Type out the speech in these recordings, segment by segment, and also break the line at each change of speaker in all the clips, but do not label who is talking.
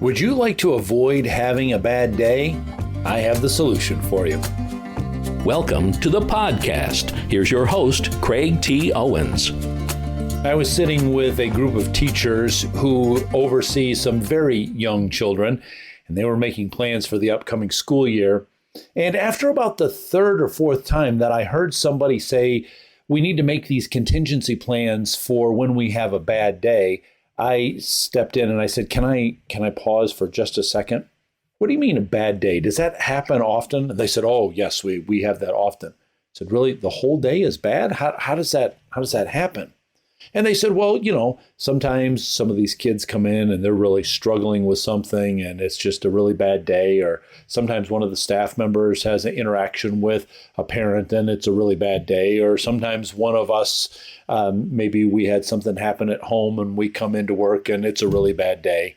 Would you like to avoid having a bad day? I have the solution for you.
Welcome to the podcast. Here's your host, Craig T. Owens.
I was sitting with a group of teachers who oversee some very young children, and they were making plans for the upcoming school year. And after about the third or fourth time that I heard somebody say, we need to make these contingency plans for when we have a bad day, I stepped in and I said, can I pause for just a second? What do you mean a bad day? Does that happen often? And they said, oh, yes, we have that often. I said, really? The whole day is bad? How does that happen? And they said, well, sometimes some of these kids come in and they're really struggling with something and it's just a really bad day. Or sometimes one of the staff members has an interaction with a parent and it's a really bad day. Or sometimes one of us, maybe we had something happen at home and we come into work and it's a really bad day.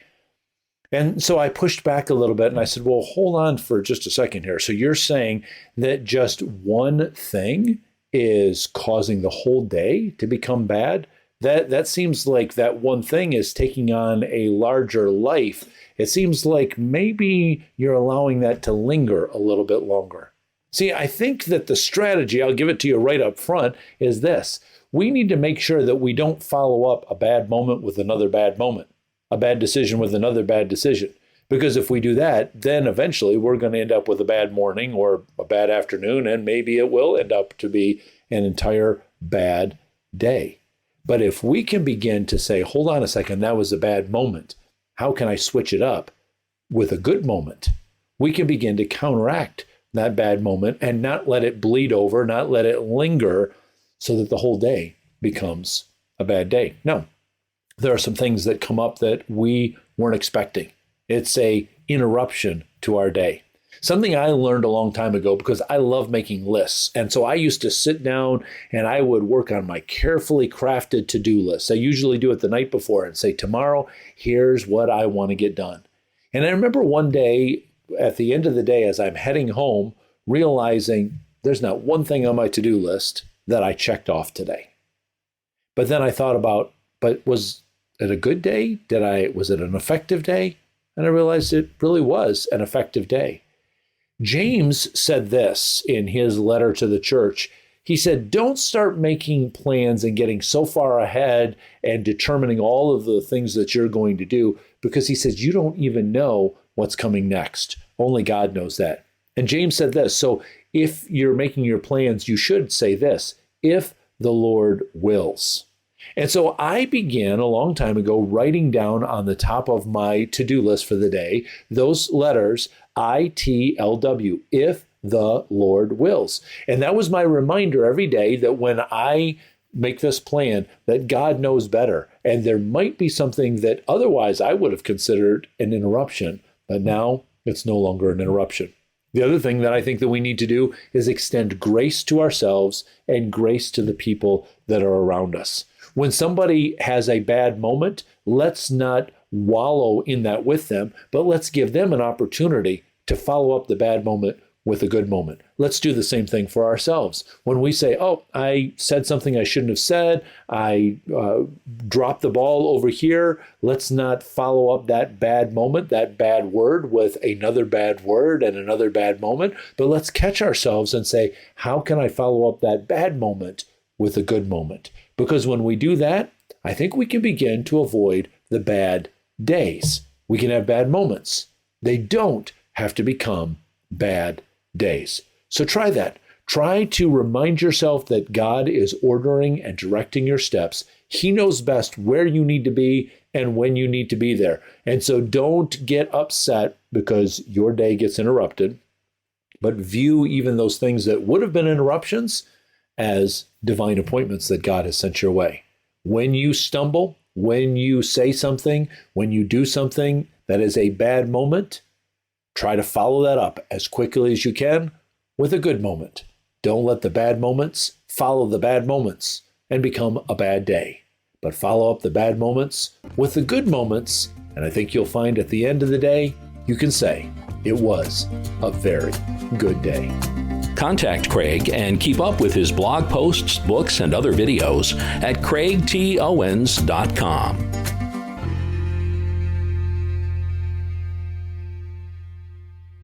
And so I pushed back a little bit and I said, well, hold on for just a second here. So you're saying that just one thing is causing the whole day to become bad? That seems like that one thing is taking on a larger life. It seems like maybe you're allowing that to linger a little bit longer. See, I think that the strategy, I'll give it to you right up front, is this. We need to make sure that we don't follow up a bad moment with another bad moment, a bad decision with another bad decision. Because if we do that, then eventually we're going to end up with a bad morning or a bad afternoon, and maybe it will end up to be an entire bad day. But if we can begin to say, hold on a second, that was a bad moment. How can I switch it up with a good moment? We can begin to counteract that bad moment and not let it bleed over, not let it linger so that the whole day becomes a bad day. No, there are some things that come up that we weren't expecting. It's a interruption to our day. Something I learned a long time ago because I love making lists. And so I used to sit down and I would work on my carefully crafted to-do list. I usually do it the night before and say, tomorrow, here's what I want to get done. And I remember one day at the end of the day, as I'm heading home, realizing there's not one thing on my to-do list that I checked off today. But then I thought about, but was it a good day? Was it an effective day? And I realized it really was an effective day. James said this in his letter to the church. He said, don't start making plans and getting so far ahead and determining all of the things that you're going to do, because he says, you don't even know what's coming next. Only God knows that. And James said this. So if you're making your plans, you should say this, if the Lord wills. And so I began a long time ago writing down on the top of my to-do list for the day, those letters, I.T.L.W, if the Lord wills. And that was my reminder every day that when I make this plan, that God knows better. And there might be something that otherwise I would have considered an interruption, but now it's no longer an interruption. The other thing that I think that we need to do is extend grace to ourselves and grace to the people that are around us. When somebody has a bad moment, let's not wallow in that with them, but let's give them an opportunity to follow up the bad moment with a good moment. Let's do the same thing for ourselves. When we say, oh, I said something I shouldn't have said, I dropped the ball over here, let's not follow up that bad moment, that bad word with another bad word and another bad moment, but let's catch ourselves and say, how can I follow up that bad moment with a good moment? Because when we do that, I think we can begin to avoid the bad days. We can have bad moments. They don't have to become bad days. So try that. Try to remind yourself that God is ordering and directing your steps. He knows best where you need to be and when you need to be there. And so don't get upset because your day gets interrupted, but view even those things that would have been interruptions as divine appointments that God has sent your way. When you stumble, when you say something, when you do something that is a bad moment, try to follow that up as quickly as you can with a good moment. Don't let the bad moments follow the bad moments and become a bad day, but follow up the bad moments with the good moments. And I think you'll find at the end of the day, you can say it was a very good day.
Contact Craig and keep up with his blog posts, books, and other videos at craigtowens.com.